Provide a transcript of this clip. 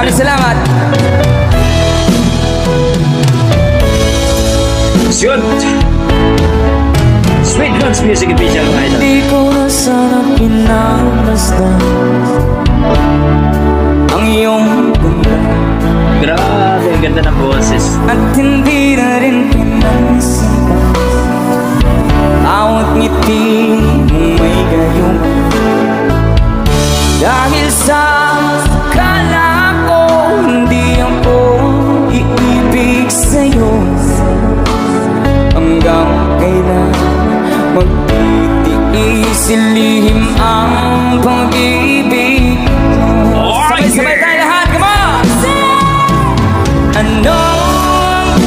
Maraming salamat. Good. Sweet Notes Music Official, mga idol. Di ko na sana pinagmasdan ang iyong ganda, Grabe, ang ganda ng boses. at hindi na rin pinansin bawat ngiti mong may gayong. Dahil sa kala ko hindi ako iibig sa'yo, hanggang kailan magtitiis, ilihim ang pag-ibig.